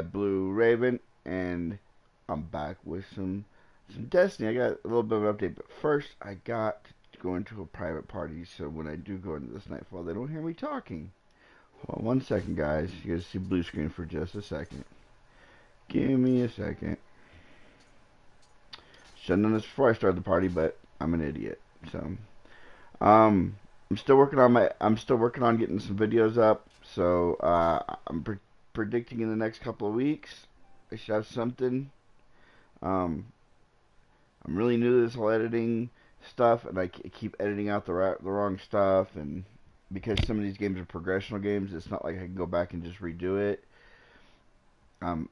Blue Raven, and I'm back with some Destiny. I got a little bit of an update, but first I got to go into a private party, so when I do go into this Nightfall, they don't hear me talking. Hold on 1 second, guys. You guys see blue screen for just a second. Give me a second. Should have done this before I started the party, but I'm an idiot. So, um, I'm still working on getting some videos up. So, predicting in the next couple of weeks, I should have something. Um, I'm really new to this whole editing stuff, and I keep editing out the wrong stuff. And because some of these games are progressional games, it's not like I can go back and just redo it. Um,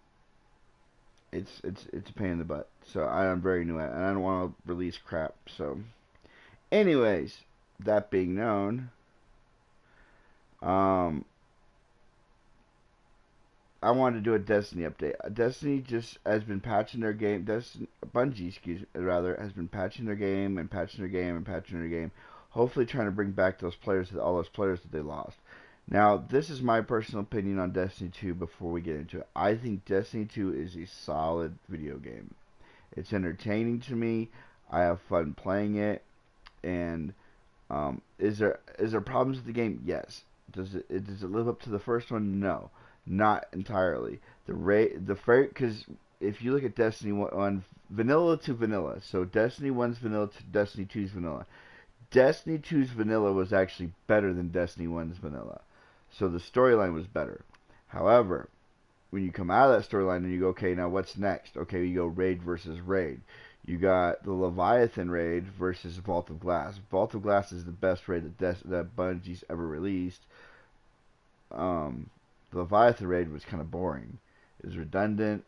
it's a pain in the butt. So I am very new at it, and I don't want to release crap. So, anyways, that being known, um, I wanted to do a Destiny update. Destiny just has been patching their game. Bungie, excuse me, rather, has been patching their game and patching their game and patching their game. Hopefully, trying to bring back all those players that they lost. Now, this is my personal opinion on Destiny 2 before we get into it. I think Destiny 2 is a solid video game. It's entertaining to me. I have fun playing it. And is there problems with the game? Yes. Does it live up to the first one? No, not entirely. Because if you look at Destiny 1 vanilla to vanilla, so Destiny 1's vanilla to Destiny 2's vanilla. Destiny 2's vanilla was actually better than Destiny 1's vanilla. So the storyline was better. However, when you come out of that storyline and you go, okay, now what's next? Okay, you go raid versus raid. You got the Leviathan raid versus Vault of Glass. Vault of Glass is the best raid that Bungie's ever released. Um, the Leviathan raid was kind of boring. It was redundant.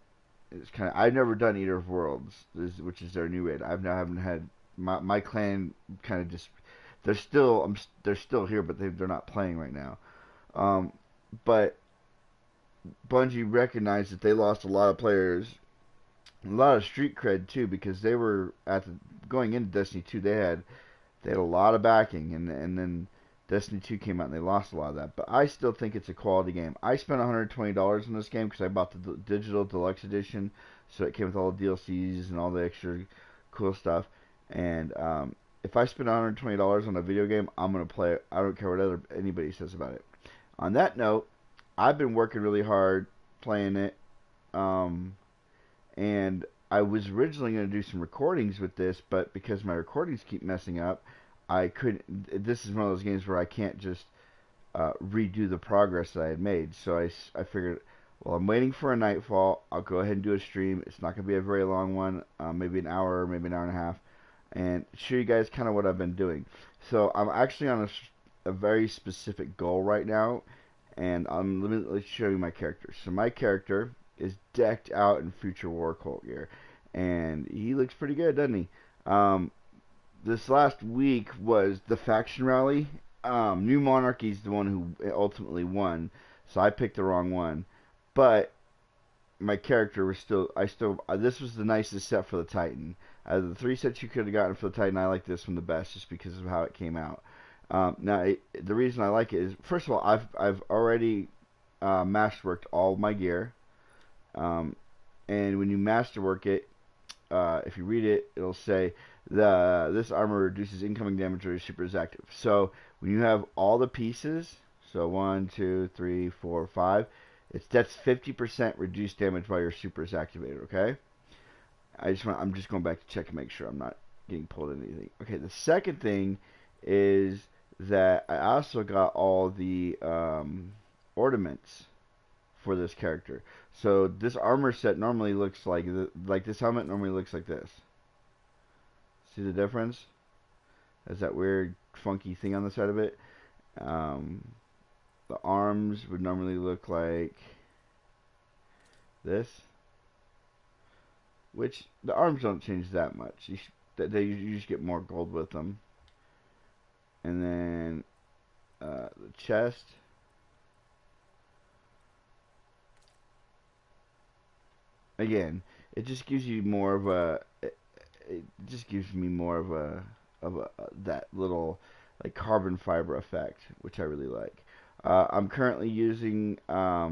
It's kind of I've never done Eater of Worlds, which is their new raid. Haven't had my clan kind of just they're still here, but they're not playing right now. Um, but Bungie recognized that they lost a lot of players, a lot of street cred too, because they were going into Destiny 2. They had a lot of backing, and then Destiny 2 came out and they lost a lot of that. But I still think it's a quality game. I spent $120 on this game because I bought the digital deluxe edition, so it came with all the DLCs and all the extra cool stuff. And if I spend $120 on a video game, I'm gonna play it. I don't care what anybody says about it. On that note, I've been working really hard playing it, um, and I was originally going to do some recordings with this, but because my recordings keep messing up, I couldn't. This is one of those games where I can't just redo the progress that I had made. So I figured, well, I'm waiting for a nightfall. I'll go ahead and do a stream. It's not going to be a very long one, maybe an hour, maybe an hour and a half, and show you guys kind of what I've been doing. So I'm actually on a very specific goal right now, and let me show you my character. So my character is decked out in Future War Cult gear, and he looks pretty good, doesn't he? This last week was the faction rally. New Monarchy's the one who ultimately won, so I picked the wrong one. But my character was this was the nicest set for the Titan. Out of the three sets you could have gotten for the Titan, I like this one the best just because of how it came out. The reason I like it is, first of all, I've already masterworked all my gear, um, and when you masterwork it, if you read it, it'll say this armor reduces incoming damage or super is active. So when you have all the pieces, so 1, 2, 3, 4, 5, that's 50% reduced damage while your super is activated. Okay. I'm just going back to check and make sure I'm not getting pulled into anything. Okay. The second thing is that I also got all the ornaments for this character. So this armor set normally looks like this helmet normally looks like this. See the difference? There's that weird funky thing on the side of it. Um, the arms would normally look like this, which the arms don't change that much. You just get more gold with them. And then the chest. Again, it just gives you more of a. It just gives me more of a that little like carbon fiber effect, which I really like. I'm currently using a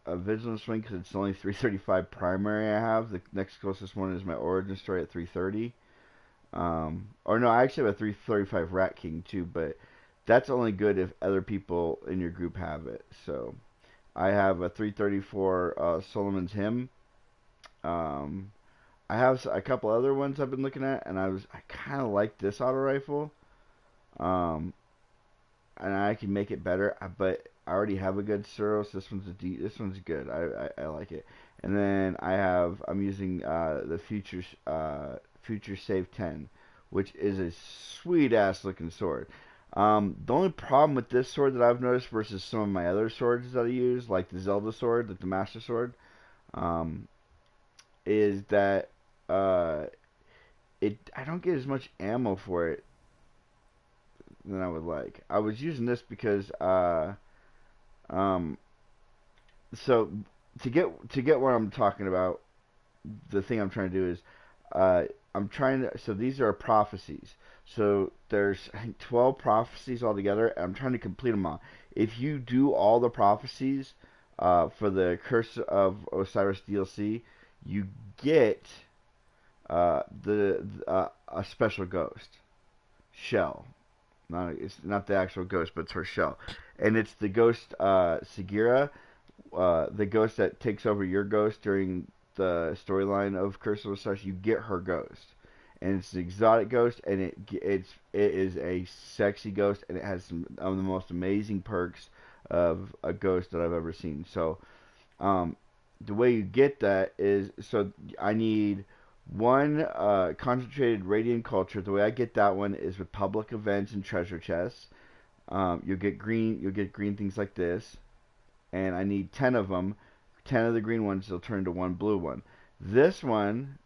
Vigilance Wing because it's only 335 primary I have. The next closest one is my Origin Story at 330. Or no, I actually have a 335 Rat King too, but that's only good if other people in your group have it. So I have a 334 Solomon's Hymn. Um, I have a couple other ones I've been looking at, and I kind of like this auto rifle. Um, and I can make it better, but I already have a good Suros. This one's good. I like it. And then I'm using the Future Save 10, which is a sweet ass looking sword. The only problem with this sword that I've noticed versus some of my other swords that I use, like the Zelda sword, like the Master Sword, um, is that uh, I don't get as much ammo for it than I would like. I was using this because um, so to get what I'm talking about, the thing I'm trying to do is I'm trying to. So these are prophecies. So there's I think 12 prophecies altogether, and I'm trying to complete them all. If you do all the prophecies for the Curse of Osiris DLC, you get a special ghost shell. It's not the actual ghost, but it's her shell, and it's the ghost Sagira, the ghost that takes over your ghost during the storyline of Curse of Osiris. You get her ghost, and it's an exotic ghost, and it is a sexy ghost, and it has some of the most amazing perks of a ghost that I've ever seen. So, um, the way you get that is I need one concentrated radiant culture. The way I get that one is with public events and treasure chests. You'll get green. You'll get green things like this, and I need 10 of them. 10 of the green ones will turn into one blue one. This one,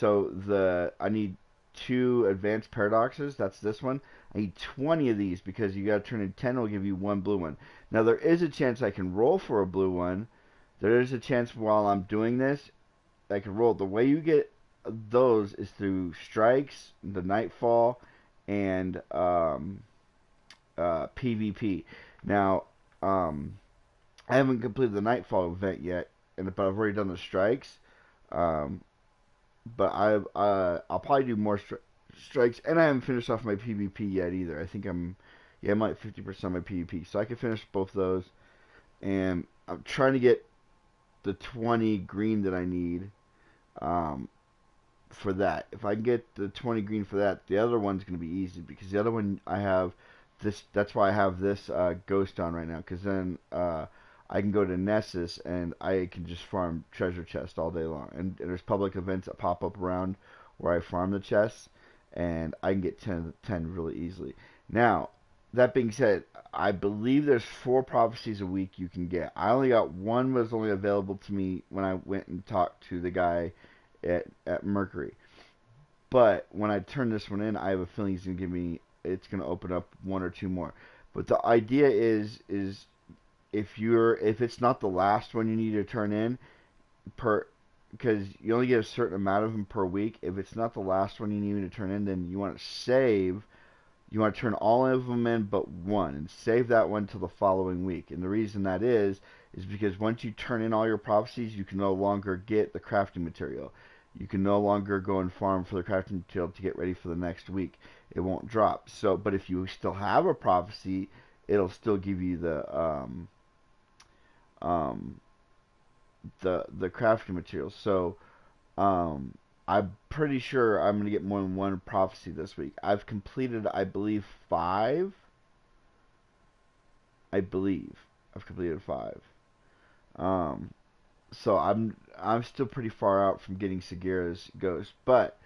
I need two advanced paradoxes. That's this one. I need 20 of these because you got to turn in 10. Will give you one blue one. Now there is a chance I can roll for a blue one. There is a chance while I'm doing this I can roll. The way you get those is through strikes, the nightfall, and PvP. Now, I haven't completed the nightfall event yet, but I've already done the strikes. Um, but I'll probably do more strikes, and I haven't finished off my PvP yet either. I think I'm like 50% of my PvP, so I can finish both those. And I'm trying to get the 20 green that I need um, for that. If I can get the 20 green for that, the other one's going to be easy because the other one I have this. That's why I have this ghost on right now because then I can go to Nessus and I can just farm treasure chests all day long. And there's public events that pop up around where I farm the chests, and I can get 10 really easily. Now, that being said, I believe there's 4 prophecies a week you can get. I only got one was only available to me when I went and talked to the guy at Mercury. But when I turn this one in, I have a feeling it's gonna open up 1 or 2 more. But the idea is if it's not the last one you need to turn in per because you only get a certain amount of them per week. If it's not the last one you need to turn in, then you want to save. You want to turn all of them in but one and save that one till the following week. And the reason that is because once you turn in all your prophecies, you can no longer get the crafting material. You can no longer go and farm for the crafting material to get ready for the next week. It won't drop. So, but if you still have a prophecy, it'll still give you um, the crafting materials. So I'm pretty sure I'm gonna get more than one prophecy this week. I've completed, I believe, 5. I believe I've completed 5. Um, so I'm still pretty far out from getting Sagira's ghost, but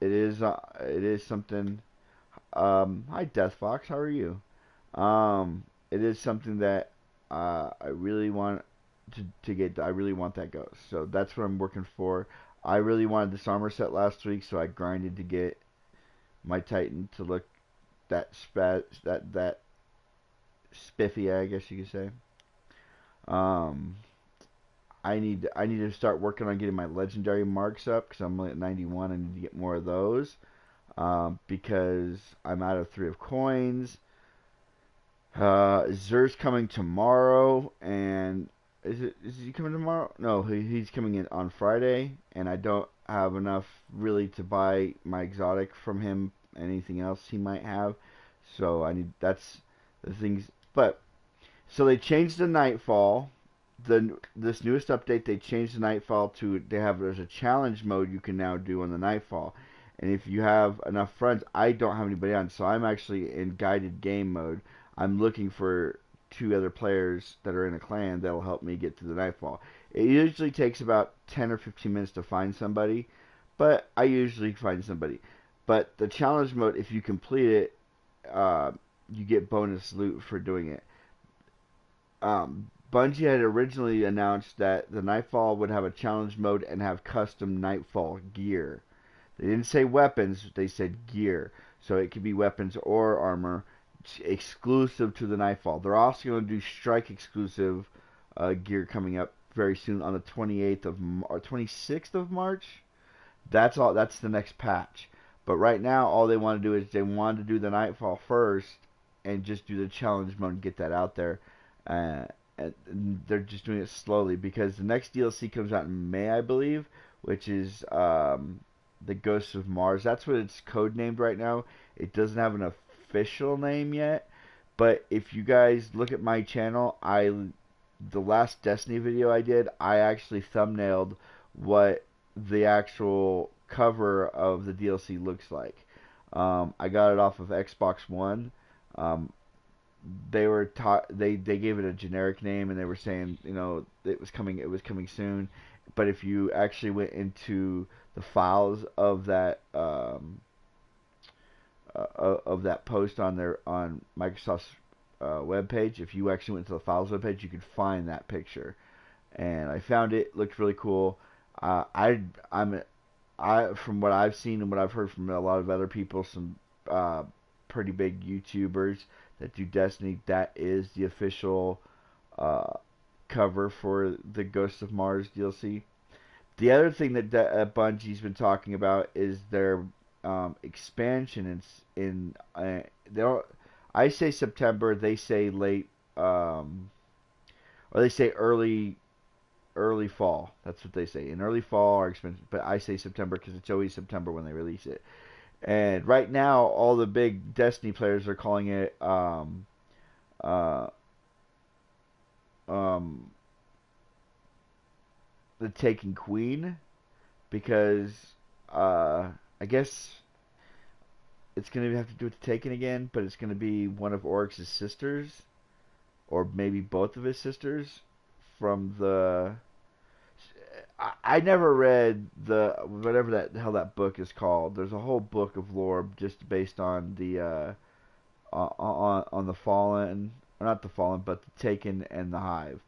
it is something. Hi Deathfox, how are you? It is something that I really want to get. I really want that ghost, so that's what I'm working for. I really wanted this armor set last week, so I grinded to get my Titan to look that spiffy, I guess you could say. Um, I need to start working on getting my legendary marks up because I'm only at 91. I need to get more of those because I'm out of 3 of coins. Zer's coming tomorrow, and is he coming tomorrow? No, he's coming in on Friday, and I don't have enough really to buy my exotic from him. Anything else he might have, so I need that's the things. But so they changed the Nightfall. This newest update, they changed the Nightfall to there's a challenge mode you can now do on the Nightfall, and if you have enough friends, I don't have anybody on, so I'm actually in guided game mode. I'm looking for two other players that are in a clan that'll help me get to the Nightfall. It usually takes about 10 or 15 minutes to find somebody, but I usually find somebody. But the challenge mode, if you complete it, uh, you get bonus loot for doing it. Bungie had originally announced that the Nightfall would have a challenge mode and have custom Nightfall gear. They didn't say weapons, they said gear. So it could be weapons or armor exclusive to the Nightfall. They're also going to do Strike exclusive gear coming up very soon on the 28th of or 26th of March. That's all. That's the next patch. But right now, all they want to do is they want to do the Nightfall first and just do the challenge mode and get that out there. Uh, and they're just doing it slowly because the next DLC comes out in May, I believe, which is the Ghosts of Mars. That's what it's codenamed right now. It doesn't have an official name yet. But if you guys look at my channel, the last Destiny video I did, I actually thumbnailed what the actual cover of the DLC looks like. I got it off of Xbox One. Um, they gave it a generic name and they were saying it was coming soon, but if you actually went into the files of that post on Microsoft's webpage, if you actually went to the files webpage, you could find that picture, and I found it. Looked really cool. uh, I I'm from what I've seen and what I've heard from a lot of other people, some pretty big YouTubers that do Destiny, that is the official uh, cover for the Ghost of Mars DLC. The other thing that Bungie's been talking about is their expansion they don't, I say September, they say late, or they say early fall. That's what they say. In early fall or expansion, but I say September because it's always September when they release it. And right now, all the big Destiny players are calling it uh, um, the Taken Queen because I guess it's gonna have to do with the Taken again, but it's gonna be one of Oryx's sisters, or maybe both of his sisters from the. I never read the whatever that hell that book is called. There's a whole book of lore just based on the on the Fallen, or not the Fallen, but the Taken and the Hive.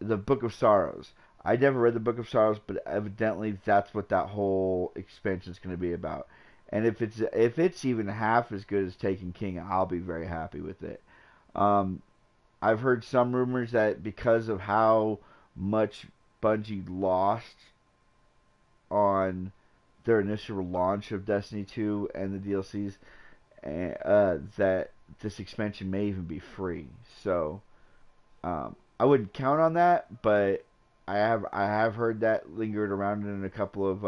The Book of Sorrows. I never read the Book of Sorrows, but evidently that's what that whole expansion is going to be about. And if it's even half as good as Taken King, I'll be very happy with it. Um, I've heard some rumors that because of how much Bungie lost on their initial launch of Destiny 2 and the DLCs, that this expansion may even be free. So I wouldn't count on that, but I have heard that lingered around in a couple of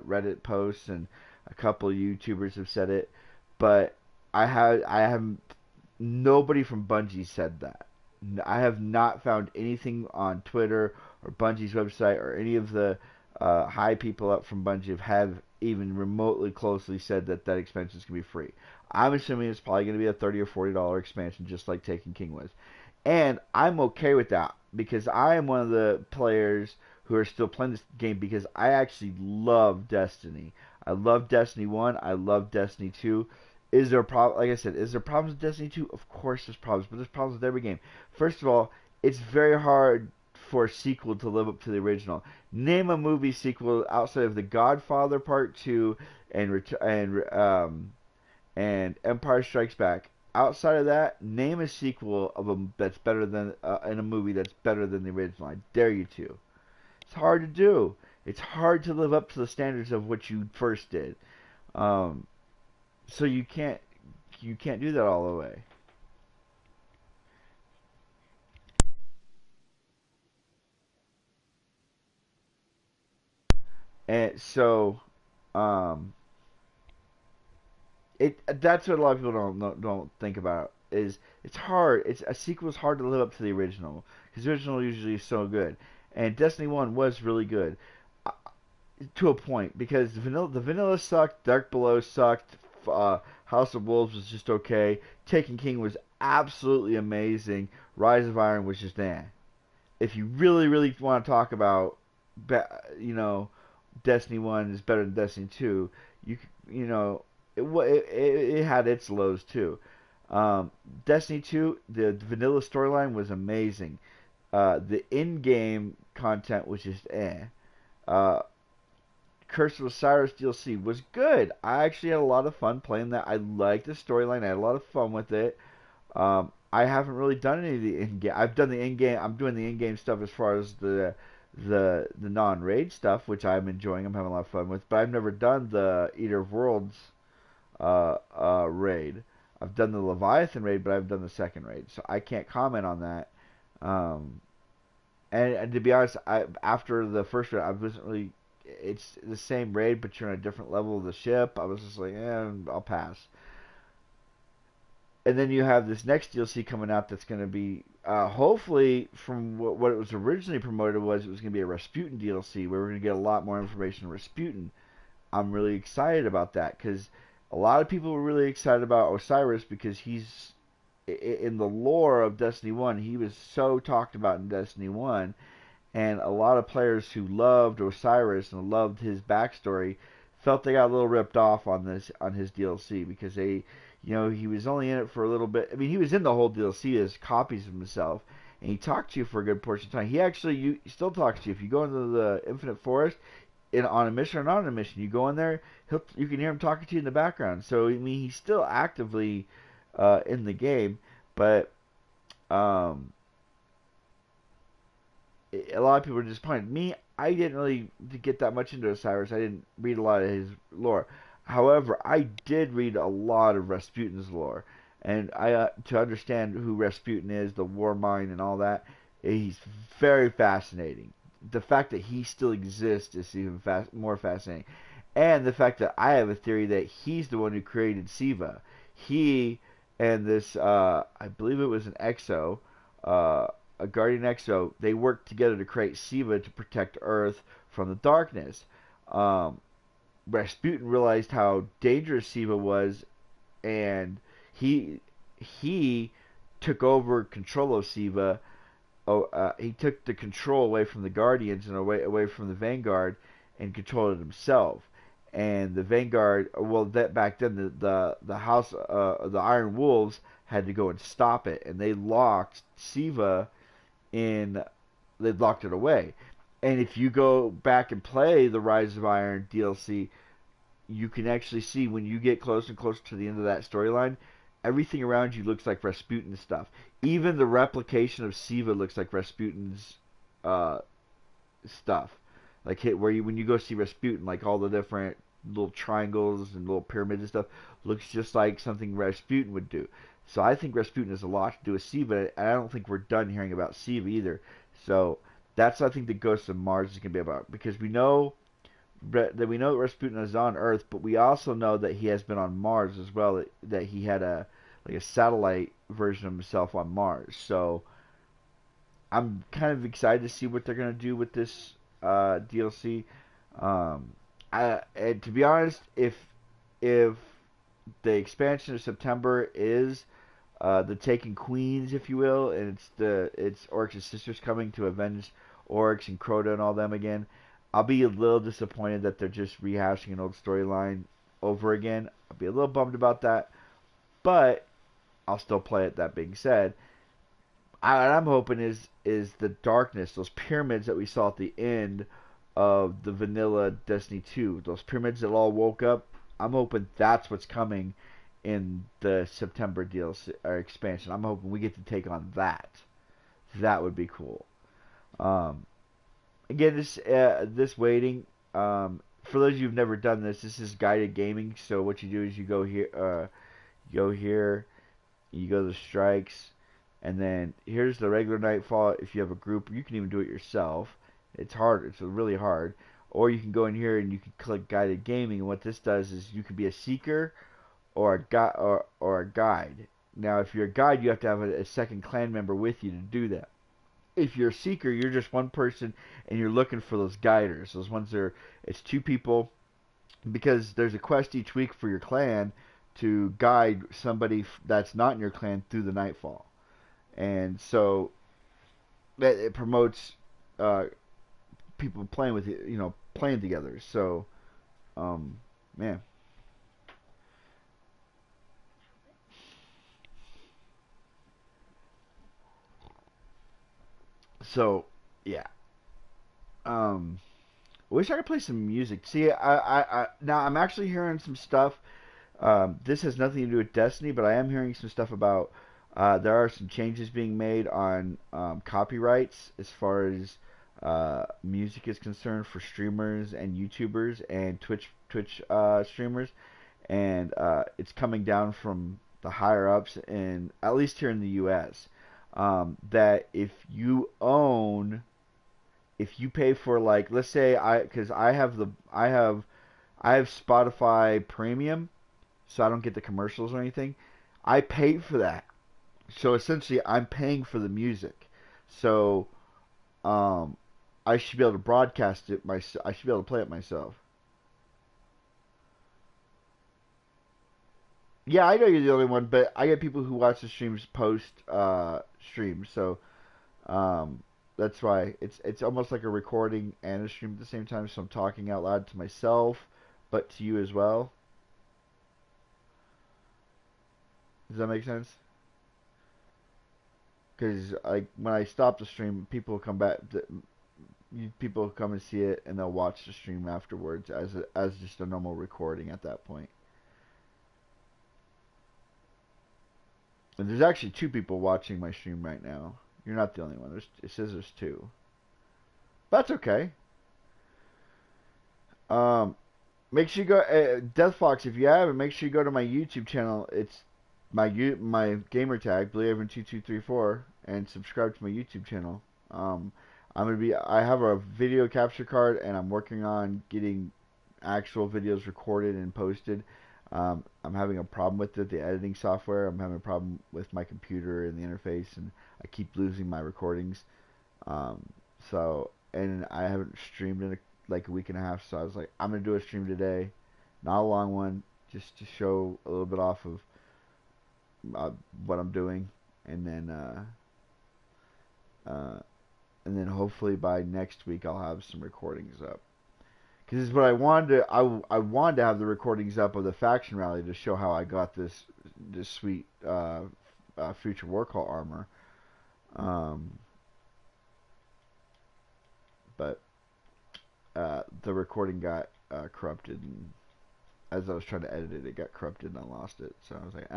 Reddit posts, and a couple of YouTubers have said it. But I have nobody from Bungie said that. I have not found anything on Twitter or Bungie's website or any of the high people up from Bungie have even remotely closely said that that expansion is going to be free. I'm assuming it's probably going to be a $30 or $40 expansion, just like Taken King was. And I'm okay with that because I am one of the players who are still playing this game because I actually love Destiny. I love Destiny 1. I love Destiny 2. Is there a problem? Like I said, is there problems with Destiny 2? Of course there's problems, but there's problems with every game. First of all, it's very hard for a sequel to live up to the original. Name a movie sequel outside of The Godfather Part 2 and Empire Strikes Back. Outside of that, name a sequel that's better than in a movie that's better than the original. I dare you to. It's hard to do. It's hard to live up to the standards of what you first did. Um, so you can't do that all the way. And so, um, that's what a lot of people don't think about is it's hard. It's a sequel is hard to live up to the original because the original usually is so good, and Destiny One was really good uh, to a point because the vanilla sucked, Dark Below sucked, House of Wolves was just okay, Taken King was absolutely amazing, Rise of Iron was just if you really want to talk about, you know, Destiny One is better than Destiny Two, you you know, it had its lows too. Um, Destiny Two, the vanilla storyline was amazing. The in-game content was just eh. Uh, Curse of Osiris DLC was good. I actually had a lot of fun playing that. I liked the storyline. I had a lot of fun with it. I haven't really done any of the in-game. I've done the in-game. I'm doing the in-game stuff as far as the non-raid stuff, which I'm enjoying. I'm having a lot of fun with. But I've never done the Eater of Worlds raid. I've done the Leviathan raid, but I haven't done the second raid, so I can't comment on that. Um, and to be honest, after the first raid, I wasn't really. It's the same raid, but you're on a different level of the ship. I was just like, I'll pass. And then you have this next DLC coming out that's going to be hopefully from what it was originally promoted was it was going to be a Rasputin DLC where we're going to get a lot more information on Rasputin. I'm really excited about that because a lot of people were really excited about Osiris because he's in the lore of Destiny 1. He was so talked about in Destiny 1, and a lot of players who loved Osiris and loved his backstory felt they got a little ripped off on his DLC because he was only in it for a little bit. I mean, he was in the whole DLC as copies of himself, and he talked to you for a good portion of time. He still talks to you if you go into the Infinite Forest on a mission or not on a mission. You go in there, you can hear him talking to you in the background. So I mean, he's still actively in the game, but um, a lot of people are disappointed. Me, I didn't really get that much into Osiris. I didn't read a lot of his lore. However, I did read a lot of Rasputin's lore, and I to understand who Rasputin is, the war mind, and all that. He's very fascinating. The fact that he still exists is even more fascinating, and the fact that I have a theory that he's the one who created Siva. He and this, I believe it was an Exo, uh, a Guardian Exo, they worked together to create Siva to protect Earth from the darkness. Um, Rasputin realized how dangerous Siva was, and he he took over control of Siva. He took the control away from the Guardians and away from the Vanguard, and controlled it himself. And the Vanguard, well, that back then the House, the Iron Wolves had to go and stop it, and they locked Siva in. They locked it away. And if you go back and play the Rise of Iron DLC, you can actually see when you get closer and closer to the end of that storyline, everything around you looks like Rasputin stuff. Even the replication of Siva looks like Rasputin's uh, stuff. Like when you go see Rasputin, like all the different little triangles and little pyramids and stuff looks just like something Rasputin would do. So I think Rasputin has a lot to do with Siva, and I don't think we're done hearing about Siva either. So that's what I think the Ghost of Mars is going to be about because we know that Rasputin is on Earth, but we also know that he has been on Mars as well. That he had a satellite version of himself on Mars. So I'm kind of excited to see what they're gonna do with this DLC. And to be honest, if the expansion of September is the Taken Queens, if you will, and it's Oryx's sisters coming to avenge Oryx and Crota and all them again. I'll be a little disappointed that they're just rehashing an old storyline over again. I'll be a little bummed about that, but I'll still play it. That being said, what I'm hoping is the darkness, those pyramids that we saw at the end of the vanilla Destiny 2, those pyramids that all woke up. I'm hoping that's what's coming in the September DLC or expansion. I'm hoping we get to take on that. That would be cool. Um, Again, this waiting. For those of you who've never done this, this is guided gaming. So what you do is you go here, you go to the strikes, and then here's the regular Nightfall. If you have a group, you can even do it yourself. It's hard. It's really hard. or you can go in here and you can click guided gaming. And what this does is you can be a seeker or a guide. Now, if you're a guide, you have to have a second clan member with you to do that. If you're a seeker, you're just one person and you're looking for those guiders. Those ones are it's two people because there's a quest each week for your clan to guide somebody that's not in your clan through the nightfall, and so that it promotes uh, people playing with playing together. So, man. So, yeah. Um, wish I could play some music. See, now I'm actually hearing some stuff. This has nothing to do with Destiny, but I am hearing some stuff about there are some changes being made on copyrights as far as music is concerned for streamers and YouTubers and Twitch streamers, and it's coming down from the higher ups, in at least here in the U.S. That if you pay for, like, let's say because I have Spotify Premium, so I don't get the commercials or anything. I pay for that, so essentially I'm paying for the music. So um, I should be able to broadcast it. I should be able to play it myself. Yeah, I know you're the only one, but I get people who watch the streams post streams, so um, that's why it's almost like a recording and a stream at the same time. So I'm talking out loud to myself, but to you as well. Does that make sense? Because like when I stop the stream, people come back. People come and see it, and they'll watch the stream afterwards as just a normal recording at that point. And there's actually two people watching my stream right now. You're not the only one. It says there's two. But that's okay. Um, Make sure you go Deathfox if you haven't. Make sure you go to my YouTube channel. It's my gamer tag BlueAven2234 and subscribe to my YouTube channel. I have a video capture card and I'm working on getting actual videos recorded and posted. I'm having a problem with the editing software. I'm having a problem with my computer and the interface, and I keep losing my recordings. Um, and I haven't streamed in like a week and a half, so I was like, I'm gonna do a stream today, not a long one, just to show a little bit off of uh, what I'm doing, and then uh, hopefully by next week I'll have some recordings up. Because this is what I wanted to. I wanted to have the recordings up of the faction rally to show how I got this sweet future war call armor. Um, but the recording got corrupted, and as I was trying to edit it, it got corrupted and I lost it. So I was like,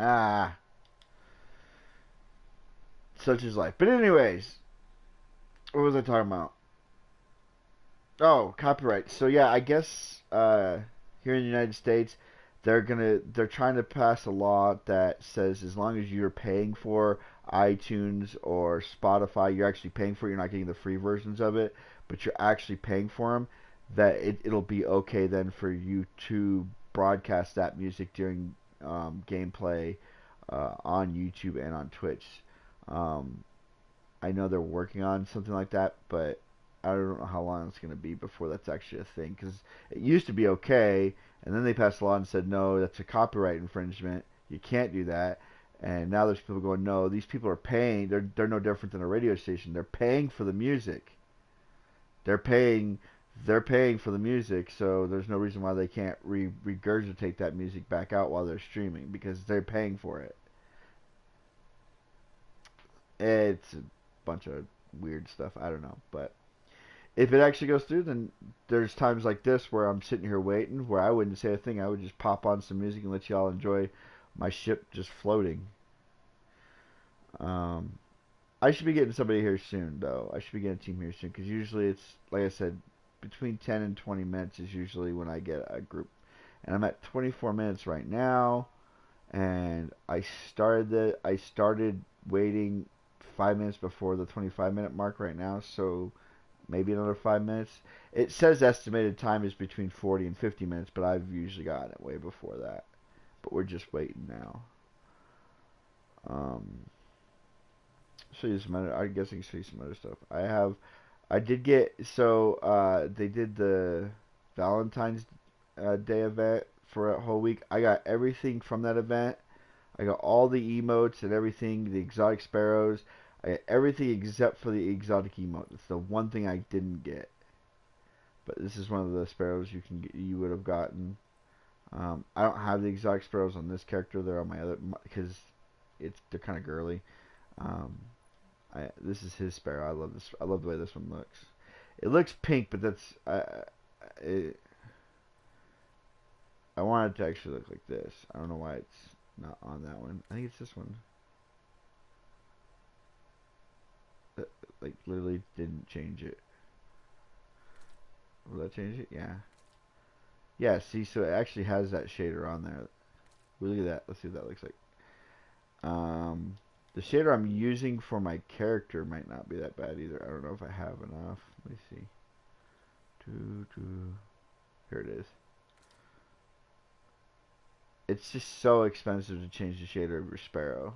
such is life. But anyways, what was I talking about? Oh, copyright. So yeah, I guess here in the United States, they're trying to pass a law that says as long as you're paying for iTunes or Spotify, you're actually paying for it. You're not getting the free versions of it, but you're actually paying for them. That it'll be okay then for you to broadcast that music during gameplay on YouTube and on Twitch. Um, I know they're working on something like that, but I don't know how long it's going to be before that's actually a thing. Because it used to be okay, and then they passed a law and said, no, that's a copyright infringement. You can't do that. And now there's people going, no, these people are paying. They're no different than a radio station. They're paying for the music. They're paying. They're paying for the music, so there's no reason why they can't regurgitate that music back out while they're streaming because they're paying for it. It's a bunch of weird stuff. I don't know, but if it actually goes through, then there's times like this where I'm sitting here waiting, where I wouldn't say a thing. I would just pop on some music and let y'all enjoy my ship just floating. Um, I should be getting somebody here soon, though. I should be getting a team here soon, because usually it's, like I said, between 10 and 20 minutes is usually when I get a group. And I'm at 24 minutes right now, and I started waiting 5 minutes before the 25-minute mark right now, so maybe another 5 minutes. It says estimated time is between 40 and 50 minutes, but I've usually gotten it way before that. But we're just waiting now. Show you some other, I guess I can show you some other stuff. I did get, so they did the Valentine's Day event for a whole week. I got everything from that event. I got all the emotes and everything, the exotic sparrows. I got everything except for the exotic emote. It's the one thing I didn't get. But this is one of the sparrows you would have gotten. I don't have the exotic sparrows on this character. They're on my other, because they're kind of girly. This is his sparrow. I love this. I love the way this one looks. It looks pink, but that's I want it to actually look like this. I don't know why it's not on that one. I think it's this one. Like literally didn't change it. Will that change it? Yeah. Yeah. See, so it actually has that shader on there. Look at that. Let's see what that looks like. The shader I'm using for my character might not be that bad either. I don't know if I have enough. Let me see. Here it is. It's just so expensive to change the shader of your sparrow.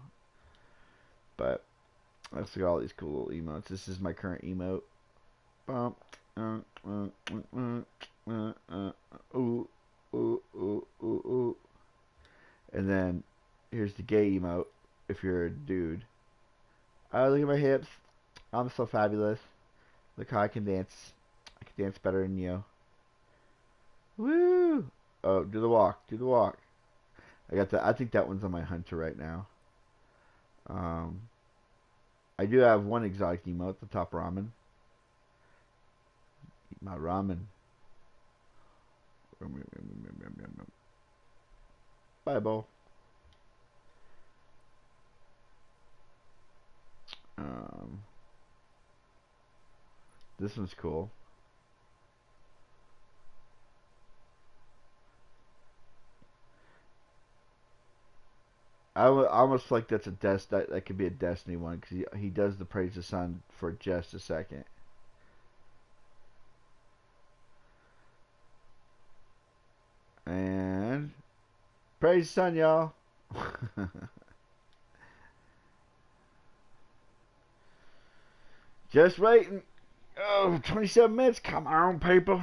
But let's look at all these cool little emotes. This is my current emote. And then here's the gay emote if you're a dude. Oh, look at my hips. I'm so fabulous. Look how I can dance. I can dance better than you. Woo! Oh, do the walk. Do the walk. I got that. I think that one's on my hunter right now. I do have one exotic emote, the top ramen. Eat my ramen. Bible. This one's cool. I almost like that's that could be a Destiny one because he does the praise the sun for just a second. And praise the sun, y'all. Just waiting. Oh, 27 minutes. Come on, people.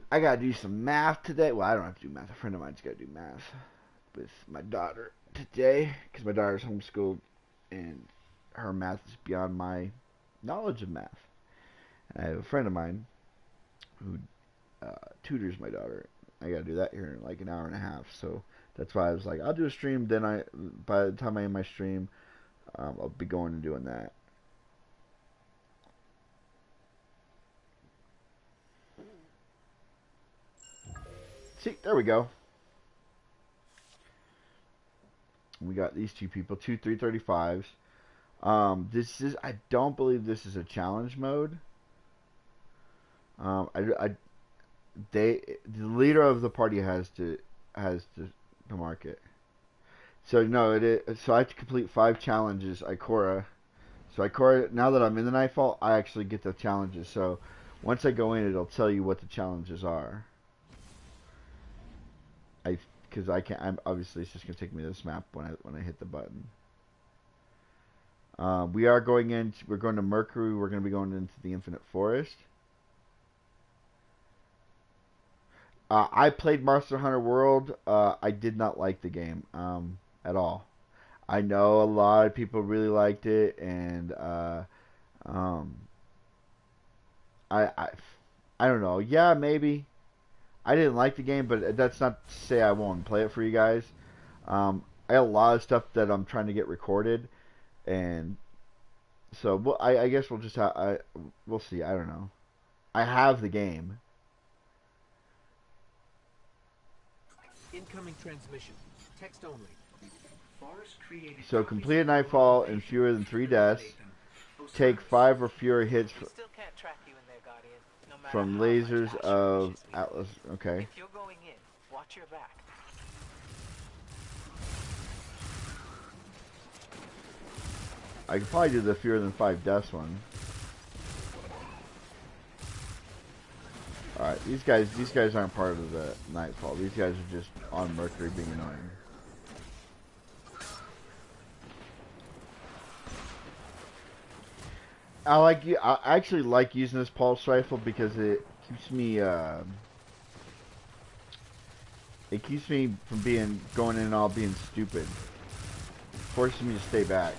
I gotta do some math today. Well, I don't have to do math. A friend of mine's gotta do math with my daughter today because my daughter's homeschooled and her math is beyond my knowledge of math. And I have a friend of mine who tutors my daughter. I gotta do that here in like an hour and a half. So that's why I was like, I'll do a stream. Then by the time I end my stream, I'll be going and doing that. See, there we go. We got these two people, two 335s. I don't believe this is a challenge mode. The leader of the party has to mark it. So no, it is. So I have to complete 5 challenges. Ikora. So Ikora. Now that I'm in the Nightfall, I actually get the challenges. So once I go in, it'll tell you what the challenges are. Because I can't. I'm obviously it's just gonna take me to this map when I hit the button. We are going in. We're going to Mercury. We're going to be going into the Infinite Forest. I played Monster Hunter World. I did not like the game at all. I know a lot of people really liked it, and I don't know. Yeah, maybe. I didn't like the game, but that's not to say I won't play it for you guys. I got a lot of stuff that I'm trying to get recorded, and so I guess we'll just we'll see. I don't know. I have the game. Incoming transmission. Text only. So complete a Nightfall in fewer than 3 deaths. Take 5 or fewer hits from lasers of Atlas. Okay. If you're going in, watch your back. I could probably do the fewer than 5 deaths one. Alright, these guys aren't part of the Nightfall. These guys are just on Mercury being annoying. I actually like using this pulse rifle because it keeps me from going in and all being stupid. It forces me to stay back.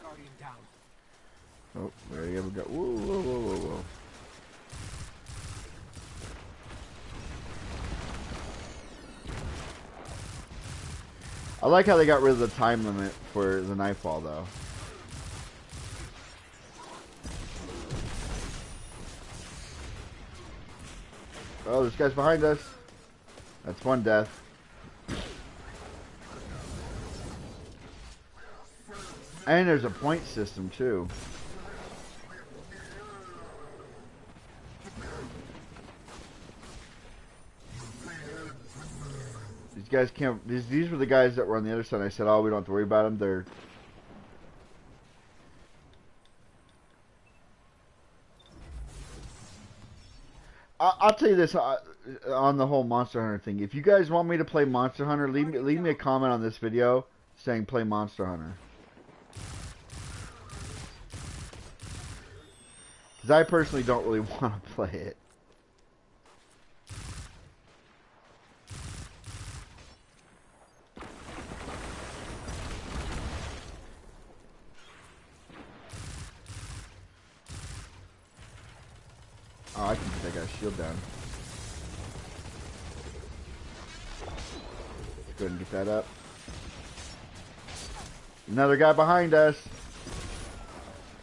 Guardian down. Oh, there you go. Whoa, whoa, whoa, whoa, whoa. I like how they got rid of the time limit for the Nightfall, though. Oh, this guy's behind us. That's one death. And there's a point system, too. These guys can't... These were the guys that were on the other side. I said, oh, we don't have to worry about them. They're... I'll tell you this on the whole Monster Hunter thing. If you guys want me to play Monster Hunter, leave me a comment on this video saying play Monster Hunter. Because I personally don't really want to play it. Oh, I can get that guy's shield down. Let's go ahead and get that up. Another guy behind us.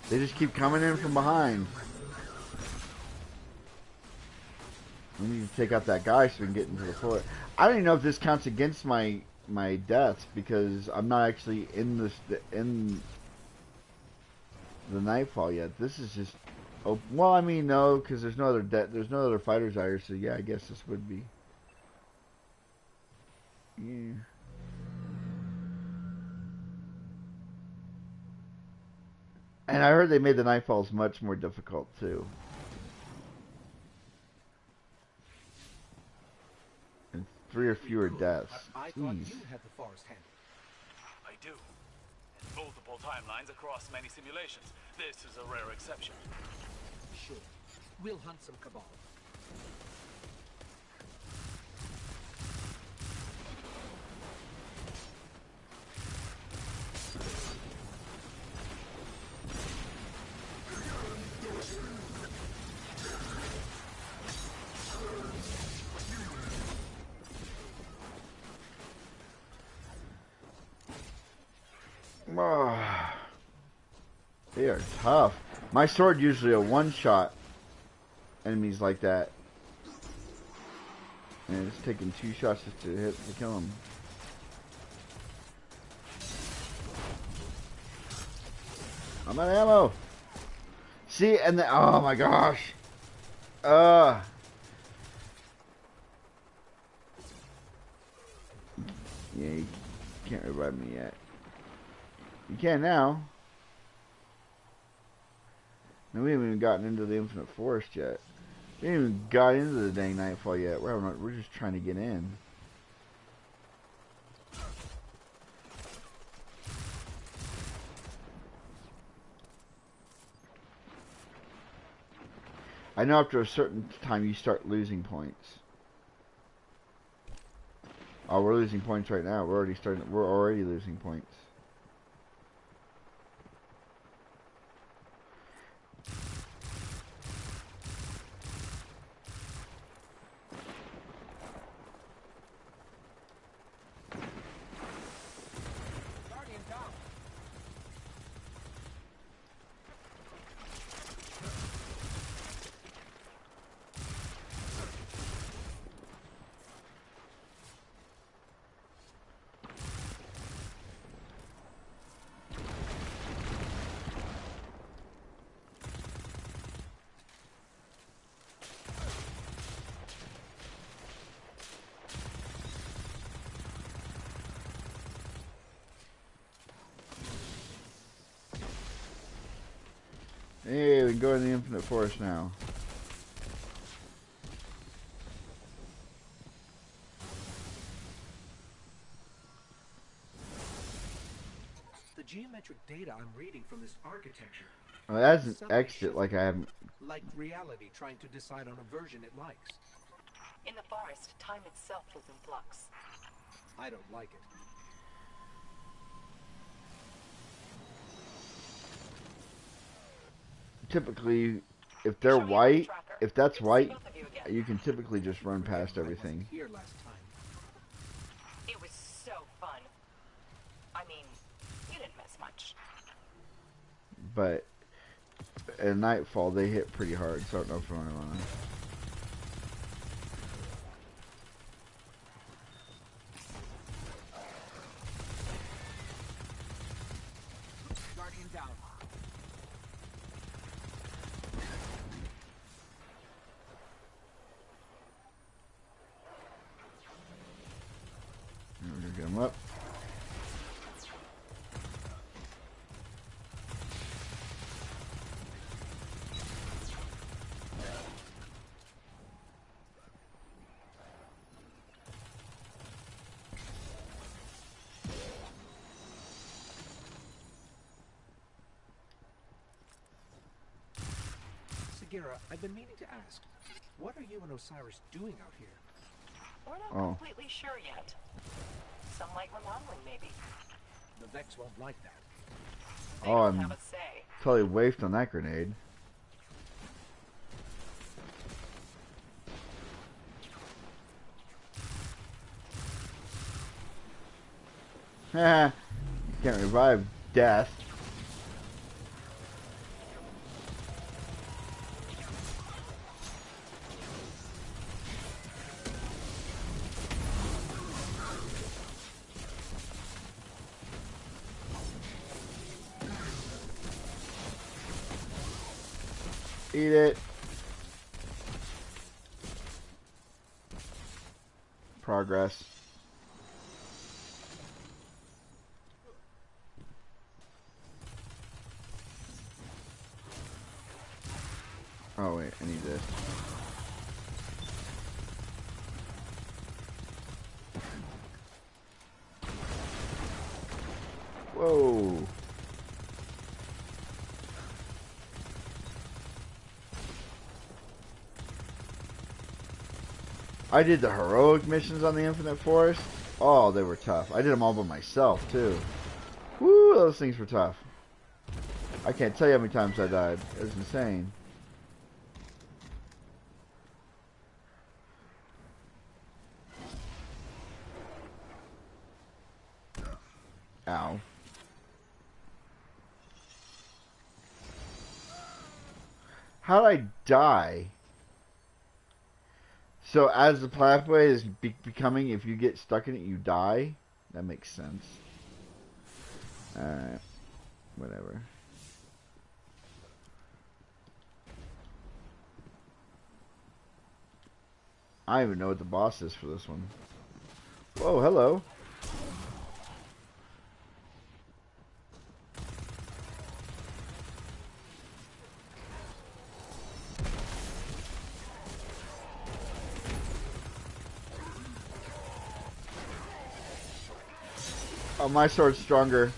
They just keep coming in from behind. We need to take out that guy so we can get into the floor. I don't even know if this counts against my deaths because I'm not actually in the Nightfall yet. This is just... Oh, well, I mean, no, because there's no other fighters out here, so yeah, I guess this would be. Yeah. And I heard they made the Nightfalls much more difficult, too. And 3 or fewer deaths. I thought you had the forest hand. I do. In multiple timelines across many simulations. This is a rare exception. Sure. We'll hunt some Cabal. They are tough. My sword usually a one-shot enemies like that. And it's taking 2 shots just to kill them. I'm out of ammo. See, and the, oh my gosh. Yeah, you can't revive me yet. You can now. And we haven't even gotten into the Infinite Forest yet. We haven't even got into the dang Nightfall yet. We're just trying to get in. I know after a certain time you start losing points. Oh, we're losing points right now. We're already losing points. Hey, we can go in the Infinite Forest now. The geometric data I'm reading from this architecture, Well, that's an Suddenly exit shifted. like I haven't. like reality trying to decide on a version it likes. In the forest, time itself is in flux. I don't like it. Typically, if they're Show me your white, tracker. if that's Good to see white, both of you again. you can typically just run past Forget I everything. wasn't here last time. It was so fun. I mean, you didn't miss much. But at nightfall, they hit pretty hard, so I don't know if I want to run. Guardian down. We're gonna get them up. Sagira, I've been meaning to ask. What are you and Osiris doing out here? We're not Oh. completely sure yet. Some light remodeling, maybe. The Vex won't like that. They Oh, don't I'm have a say. totally wafted on that grenade. Haha, you can't revive death. Eat it. Progress. Oh wait, I need this. Whoa. I did the heroic missions on the Infinite Forest. Oh, they were tough. I did them all by myself, too. Woo, those things were tough. I can't tell you how many times I died. It was insane. Ow. How'd I die? So as the pathway is becoming, if you get stuck in it, you die? That makes sense. Alright. Whatever. I don't even know what the boss is for this one. Whoa, hello. Oh, my sword's stronger.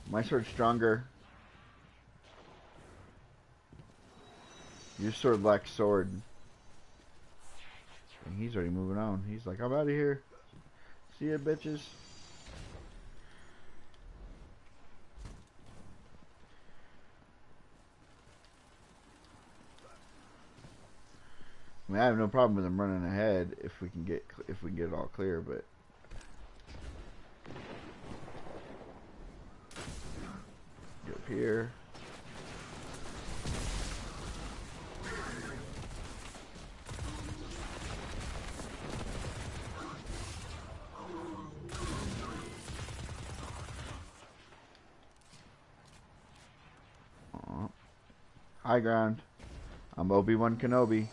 My sword's stronger. Your sword lacks sword. And he's already moving on. He's like, I'm out of here. See ya, bitches. I mean, I have no problem with him running ahead if we can get it all clear, but get up here. High ground. I'm Obi-Wan Kenobi.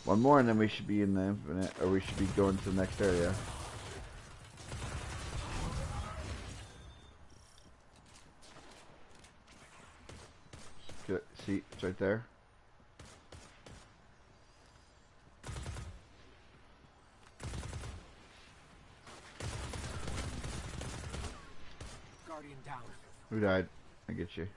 One more and then we should be in the infinite, or we should be going to the next area. Good. See, it's right there. Guardian down. Who died? I get you.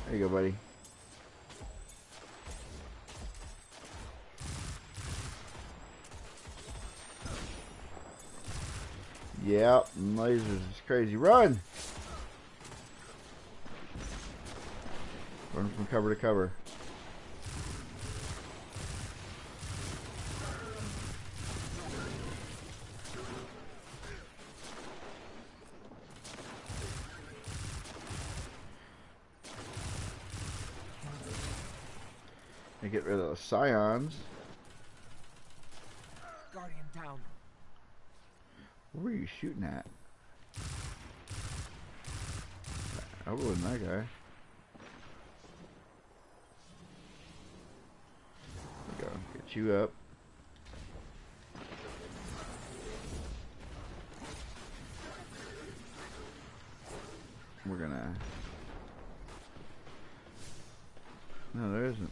There you go, buddy. Yep, lasers is crazy. Run! Run from cover to cover. And get rid of the scions. Guardian down. What were you shooting at? I wasn't that guy. There we go. Get you up. We're gonna... No, there isn't.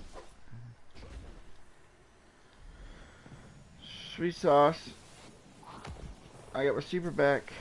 Sweet sauce. I got receiver back.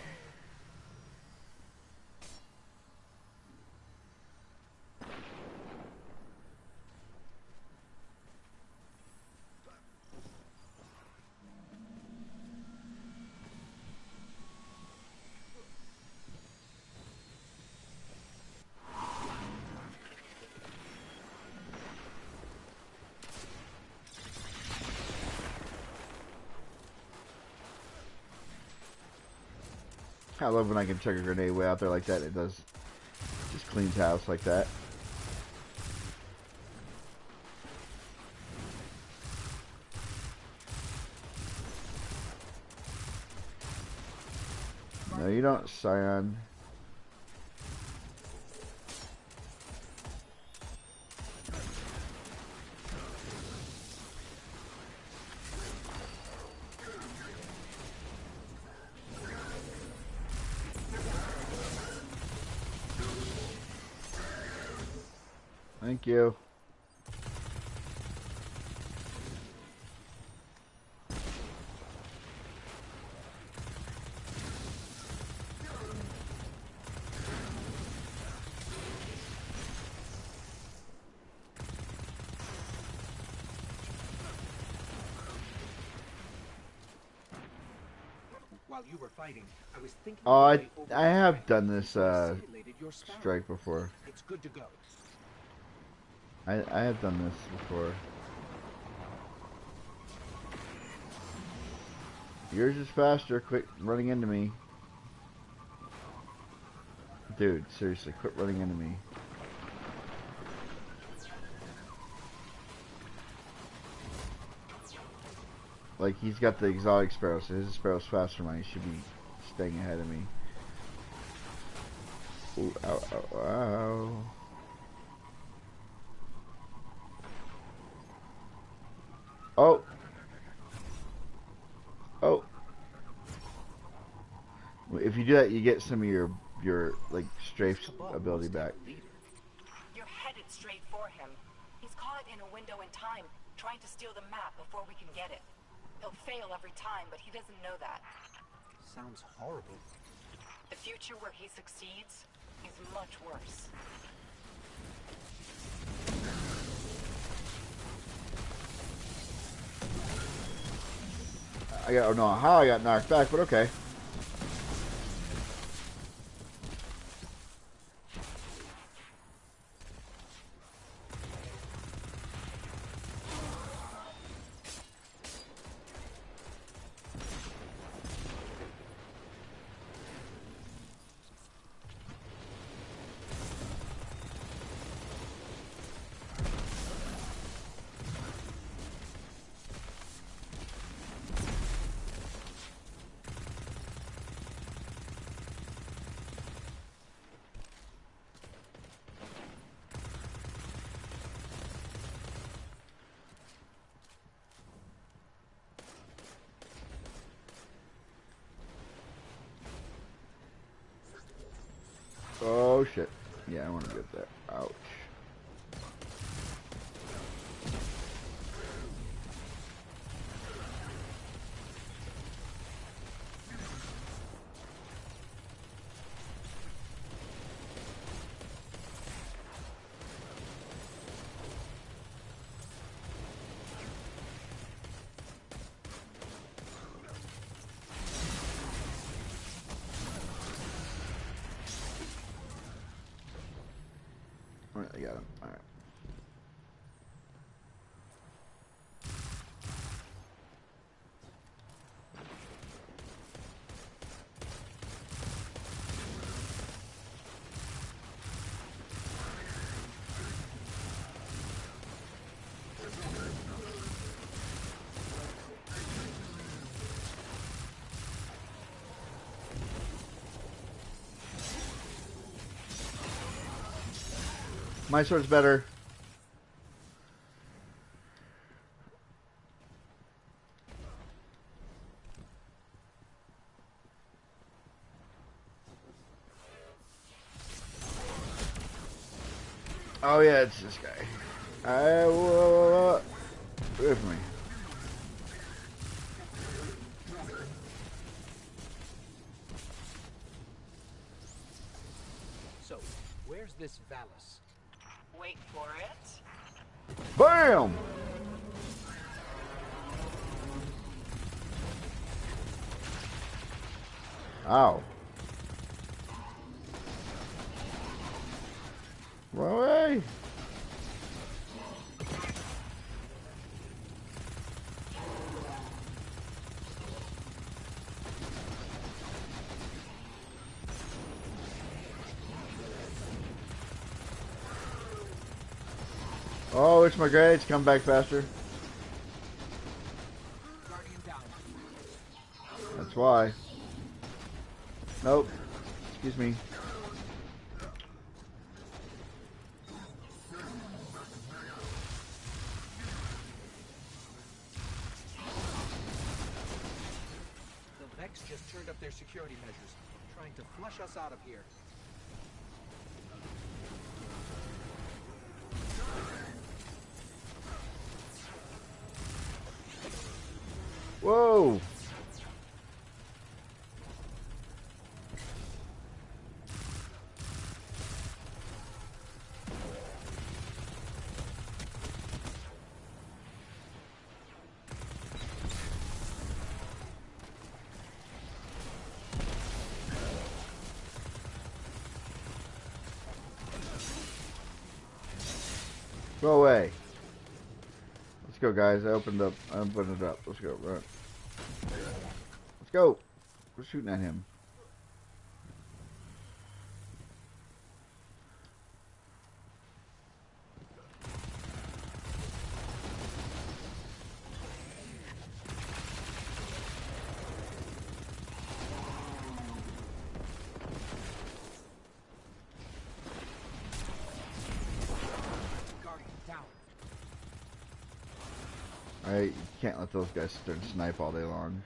I love when I can chuck a grenade way out there like that. It does. Just cleans house like that. No, you don't, Scion. Thank you. While you were fighting, I was thinking. Oh, I have done this strike before. It's good to go. I have done this before. Yours is faster. Quit running into me. Dude, seriously, quit running into me. Like, he's got the exotic sparrow, so his sparrow's faster than mine. He should be staying ahead of me. Ooh, ow, ow, ow. Oh. Oh. If you do that, you get some of your like strafe ability back. You're headed straight for him. He's caught in a window in time, trying to steal the map before we can get it. He'll fail every time, but he doesn't know that. Sounds horrible. The future where he succeeds is much worse. I don't know how I got knocked back, but okay. Oh shit. Yeah, I want to get that. Ouch. Alright, I got him. Alright. My sword's better. Oh yeah, it's this guy. Away from me. So, where's this Valis? Wait for it. BAM! Ow. Run away! Oh, it's my grades. Come back faster. Guardian down. That's why. Nope. Excuse me. The Vex just turned up their security measures, trying to flush us out of here. Whoa! Go away. Let's go, guys. I opened it up. Let's go. Run. Let's go. We're shooting at him. Guardian down. You can't let those guys sit there and snipe all day long.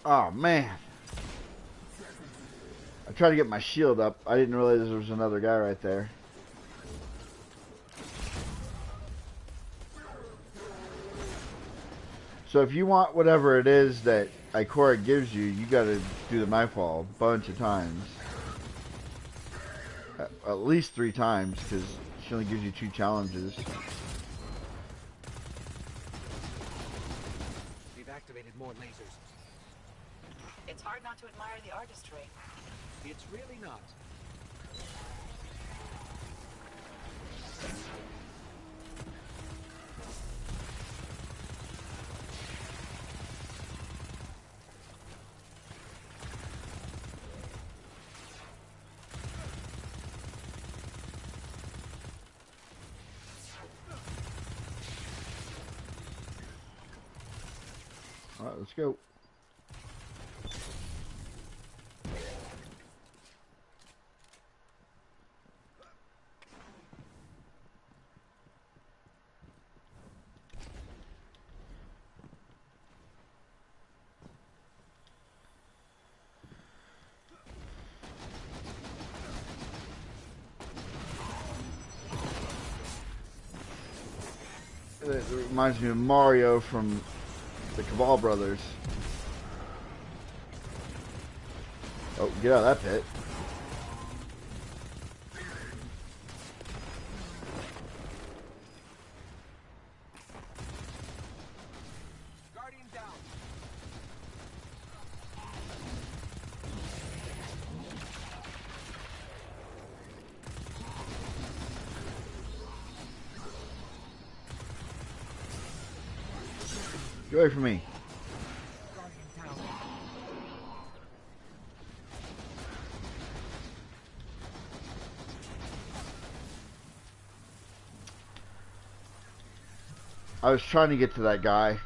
Oh man. I tried to get my shield up. I didn't realize there was another guy right there. So if you want whatever it is that Ikora gives you, you gotta do the Nightfall a bunch of times. At least 3 times, because she only gives you 2 challenges. We've activated more lasers. It's hard not to admire the artistry. It's really not. All right, let's go. It reminds me of Mario from the Cabal Brothers. Oh, get out of that pit. Guardian down. Get away from me. Guardian down. I was trying to get to that guy.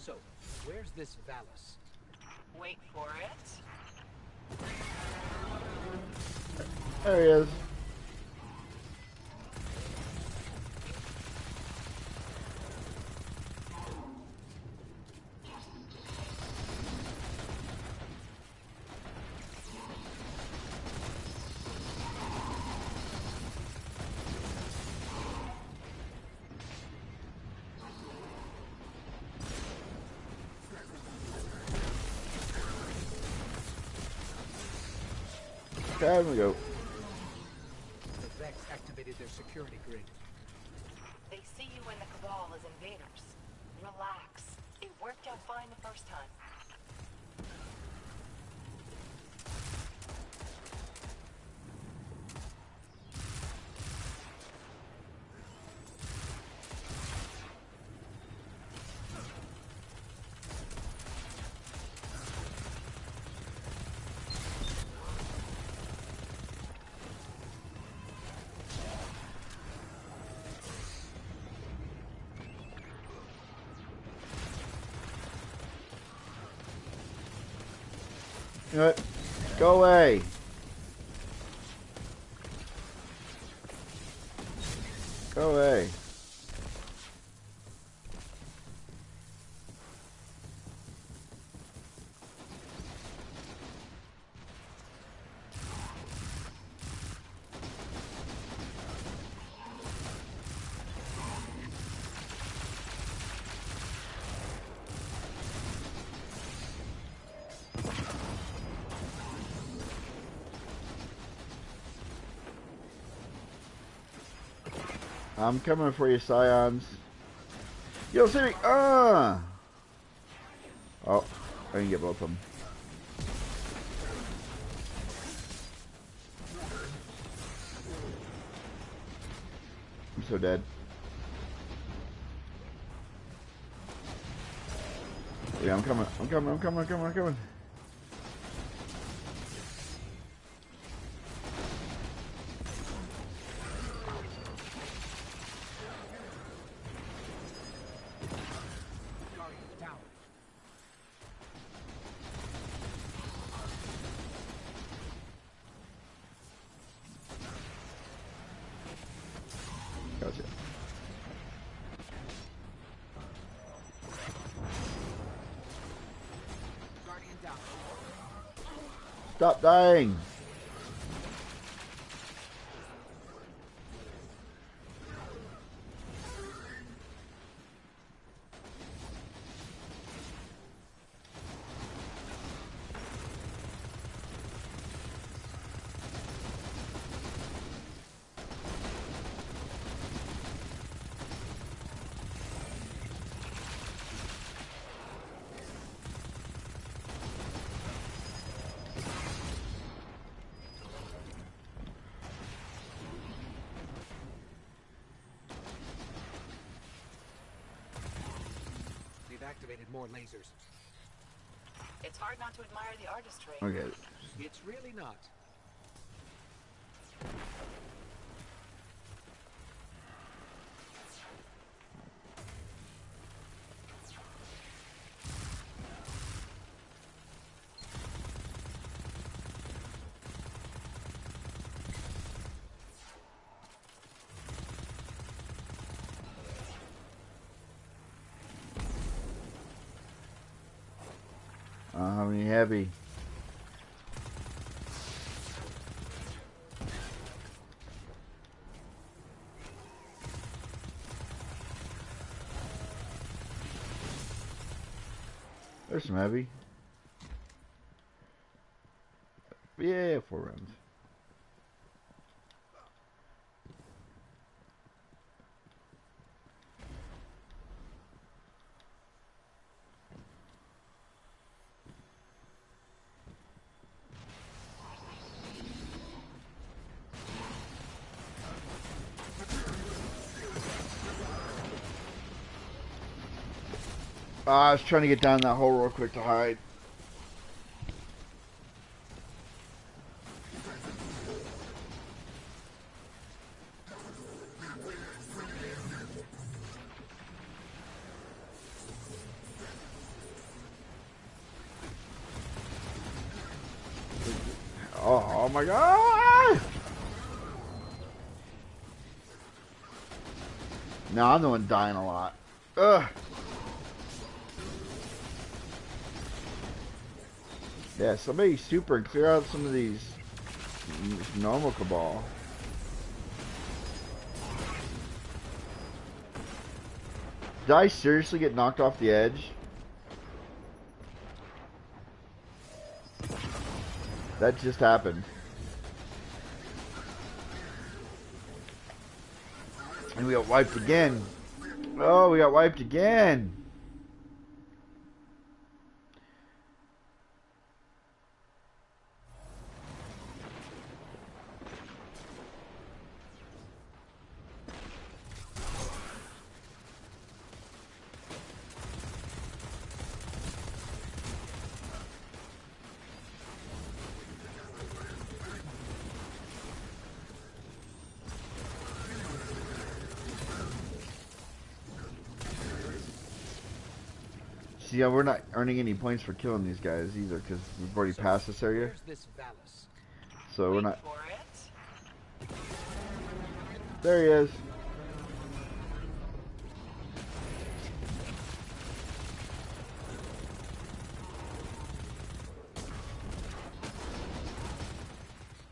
So, where's this Valis? Wait for it. There he is. There we go. The Vex activated their security grid. They see you and the Cabal as invaders. Relax. It worked out fine the first time. You know what? Go away. Go away. I'm coming for you, Scions. Yo, see me! Oh, I can get both of them. I'm so dead. Yeah, I'm coming. I'm coming. I'm coming. I'm coming. I'm coming. Guardian down. Gotcha. Stop dying. We've activated more lasers. It's hard not to admire the artistry. Okay. It's really not. How many heavy? There's some heavy. Yeah, 4 rounds. I was trying to get down that hole real quick to hide. Oh my god! No, I'm the one dying a lot. Ugh. Yeah, somebody super and clear out some of these normal Cabal. Did I seriously get knocked off the edge? That just happened. And we got wiped again. Oh, we got wiped again. See, yeah, we're not earning any points for killing these guys either, because we've already passed this area. Where's this Valis? So we're not. For it. There he is.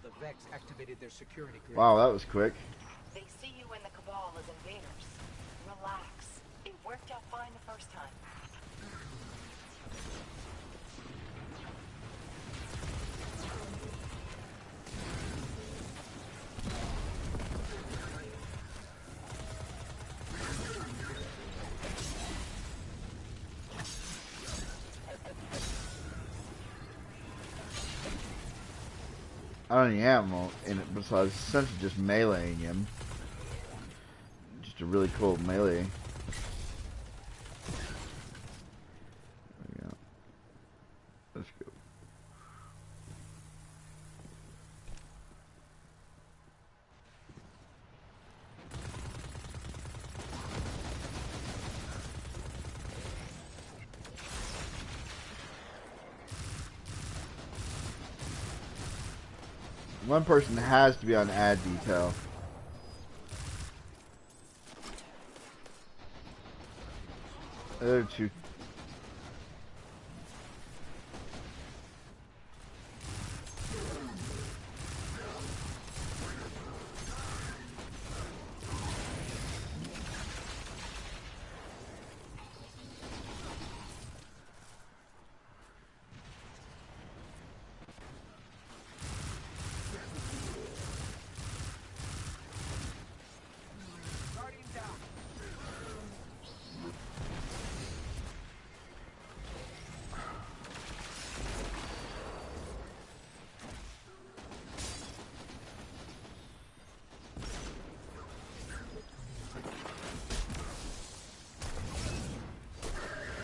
The Vex activated their security grid. Wow, that was quick. They see you and the Cabal as invaders. Relax. It worked out fine the first time. I don't have any ammo in it besides essentially just meleeing him. Just a really cool melee. There we go. Let's go. One person has to be on ad detail. The other two.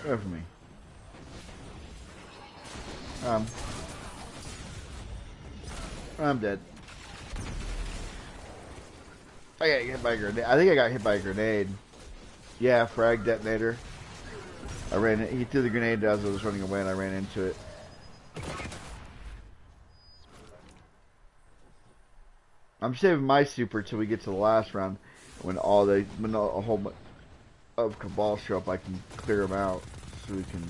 Away from me. I'm dead. I got hit by a grenade. I think I got hit by a grenade. Yeah, frag detonator. I ran it. He threw the grenade as I was running away, and I ran into it. I'm saving my super till we get to the last round, when a whole bunch of Cabal show up. I can clear them out, so we can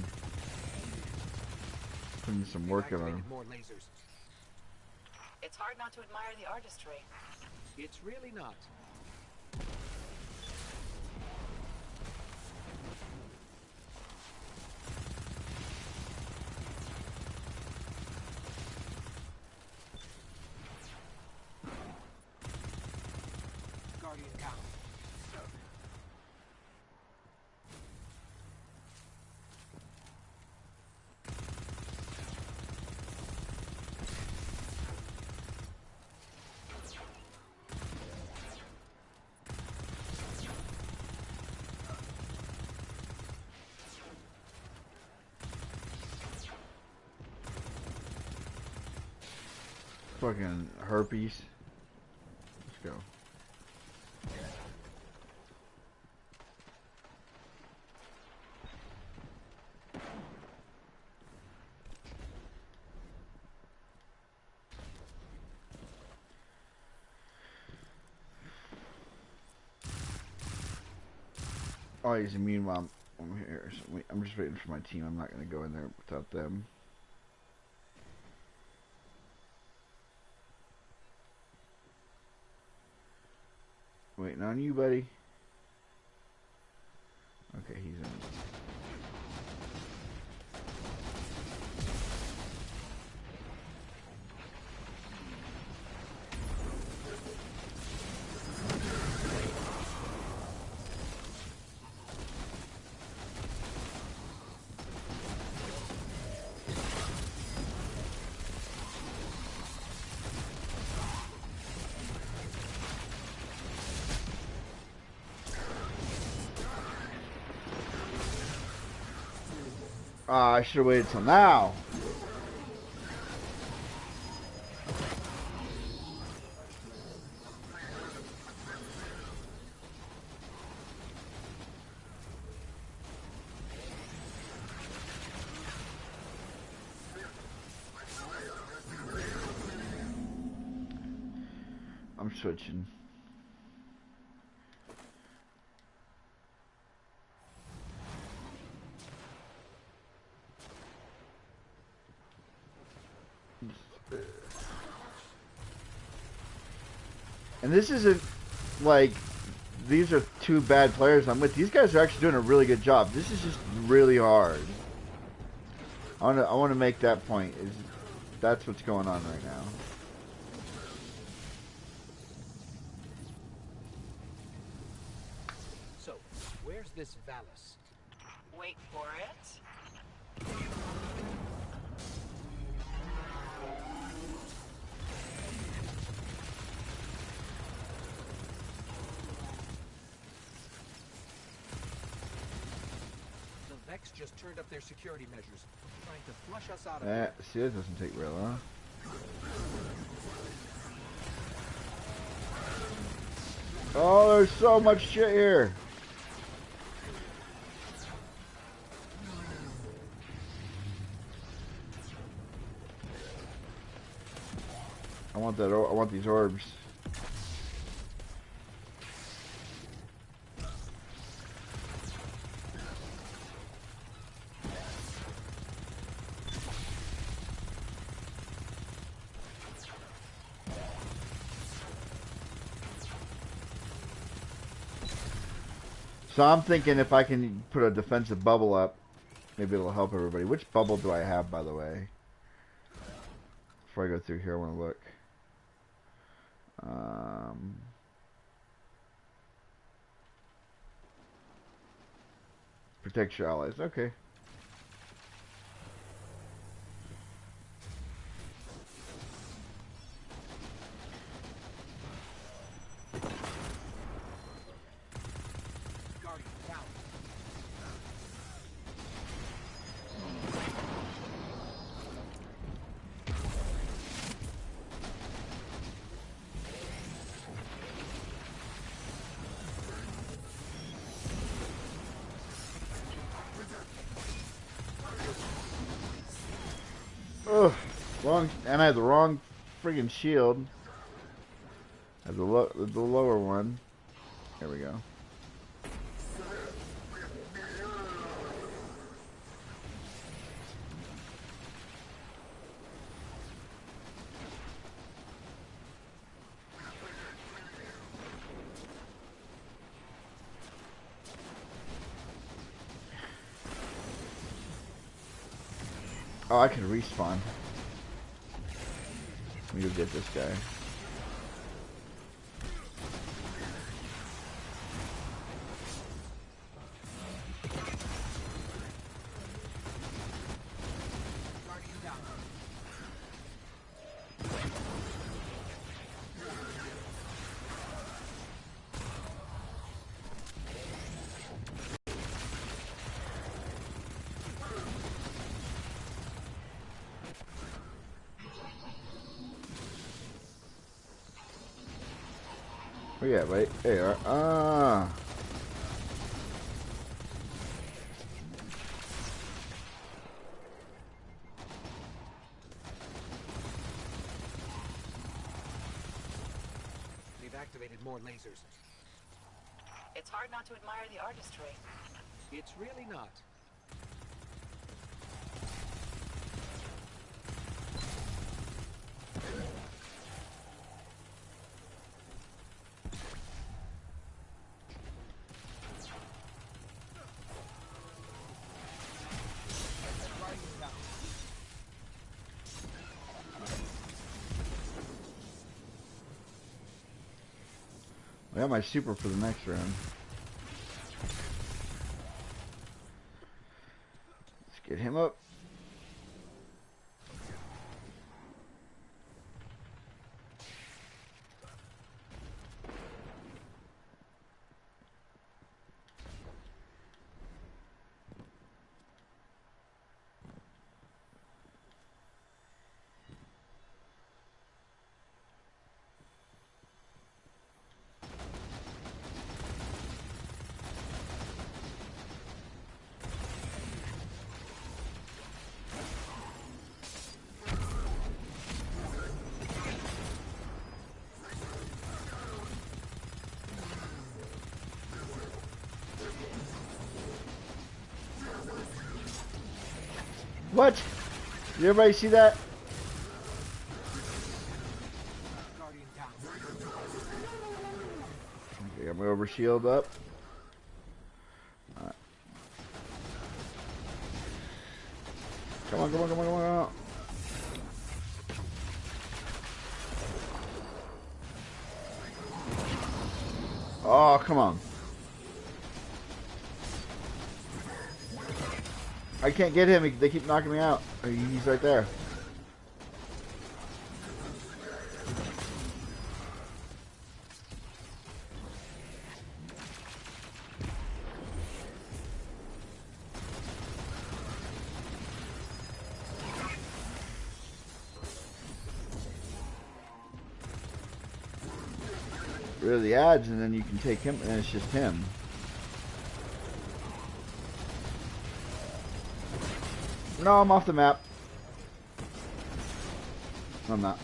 put in some work on them. More lasers. It's hard not to admire the artistry. It's really not. Guardian down. Fucking herpes. Let's go. Oh, he's immune while I'm here. So I'm just waiting for my team. I'm not going to go in there without them. Waiting on you, buddy. Okay, he's in. I should have waited till now. I'm switching. And this isn't like these are two bad players I'm with. These guys are actually doing a really good job. This is just really hard. I want to make that point. Is that's what's going on right now. So, where's this Valis? Wait for it. The Vex just turned up their security measures, trying to flush us out of here. See, that doesn't take real long. Oh, there's so much shit here. I want that. I want these orbs. So I'm thinking if I can put a defensive bubble up, maybe it'll help everybody. Which bubble do I have, by the way? Before I go through here, I want to look. Protect your allies. Okay. Guardian down. Wrong, and I have the wrong friggin' shield. I have the lower one. There we go. Oh, I can respawn. Let me go get this guy. Guardian down. Where you at, wait? There you are. Ah. They've activated more lasers. It's hard not to admire the artistry. It's really not. Guardian down. I got my super for the next round. Let's get him up. What? Did everybody see that? Guardian down. Okay, got my over shield up. Alright. Come on, come on, come on, come on. Oh, come on. I can't get him. They keep knocking me out. He's right there. Rid of the ads, and then you can take him, and it's just him. No, I'm off the map. No, I'm not.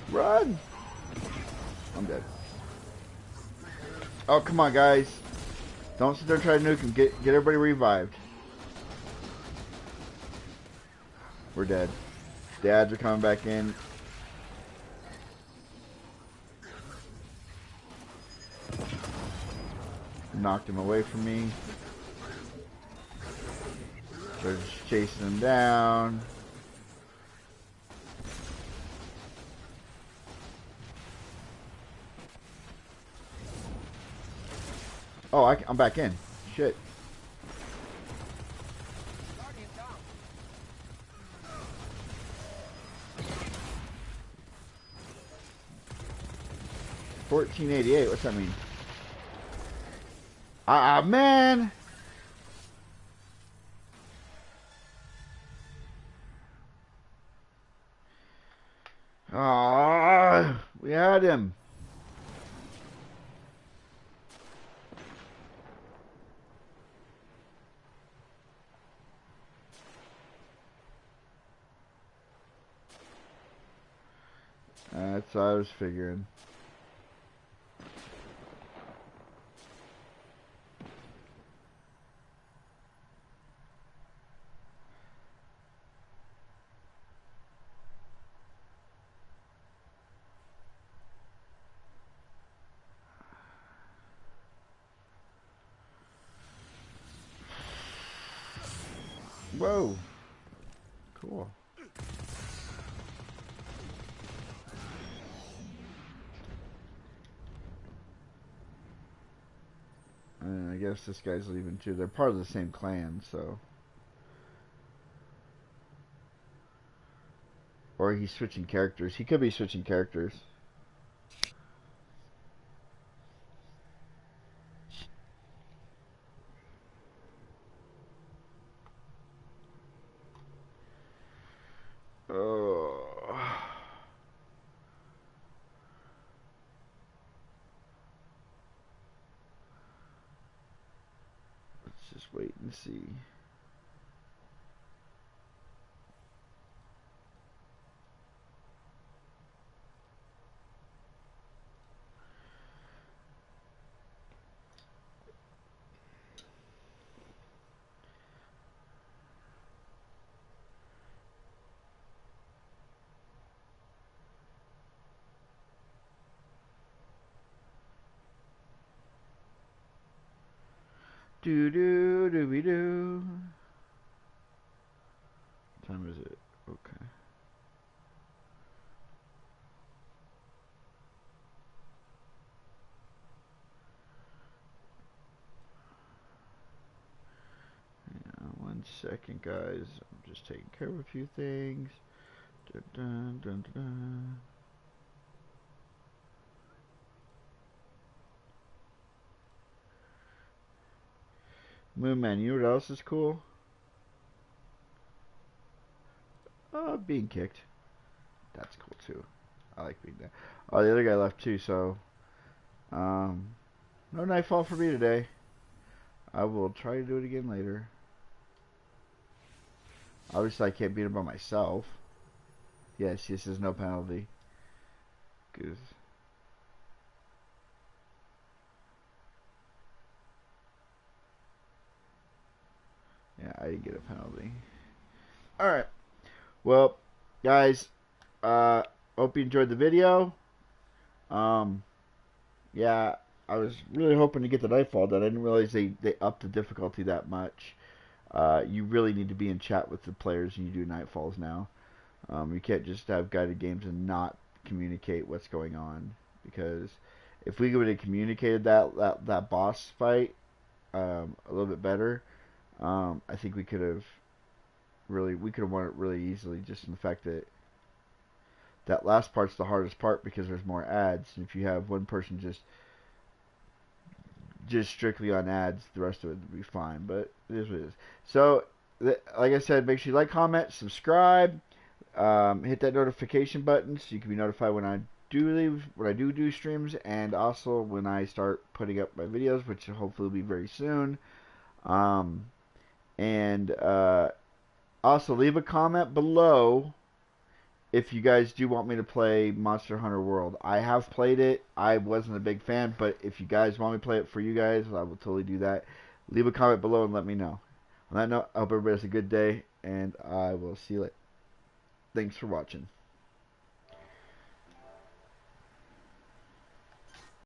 Run! I'm dead. Oh, come on, guys. Don't sit there and try to nuke him. Get everybody revived. We're dead. The ads are coming back in. Knocked him away from me. They're just chasing him down. Oh, I'm back in. Shit. Guardian down. 1488. What's that mean? Ah, man. Ah, we had him. That's what I was figuring. Whoa. Cool. And I guess this guy's leaving too. They're part of the same clan, so. Or he's switching characters. He could be switching characters. Oh. Let's just wait and see. Do do do we do. What time is it? Okay. Yeah, 1 second, guys. I'm just taking care of a few things. Dun, dun, dun, dun, dun. Moon Man, you know what else is cool? Being kicked. That's cool too. I like being there. Oh, the other guy left too, so no Nightfall for me today. I will try to do it again later. Obviously, I can't beat him by myself. Yes, there's no penalty. Cause yeah, I didn't get a penalty. All right. Well, guys, hope you enjoyed the video. Yeah, I was really hoping to get the Nightfall done. I didn't realize they upped the difficulty that much. You really need to be in chat with the players when you do Nightfalls now. You can't just have guided games and not communicate what's going on, because if we would have communicated that boss fight a little bit better, I think we could have won it really easily. Just in the fact that that last part's the hardest part because there's more ads, and if you have one person just strictly on ads, the rest of it would be fine. But it is what it is. So, like I said, make sure you like, comment, subscribe, hit that notification button so you can be notified when I do streams, and also when I start putting up my videos, which hopefully will be very soon. And also leave a comment below if you guys do want me to play Monster Hunter World. I have played it. I wasn't a big fan, but if you guys want me to play it for you guys, I will totally do that. Leave a comment below and let me know. On that note, I hope everybody has a good day, and I will see you later. Thanks for watching.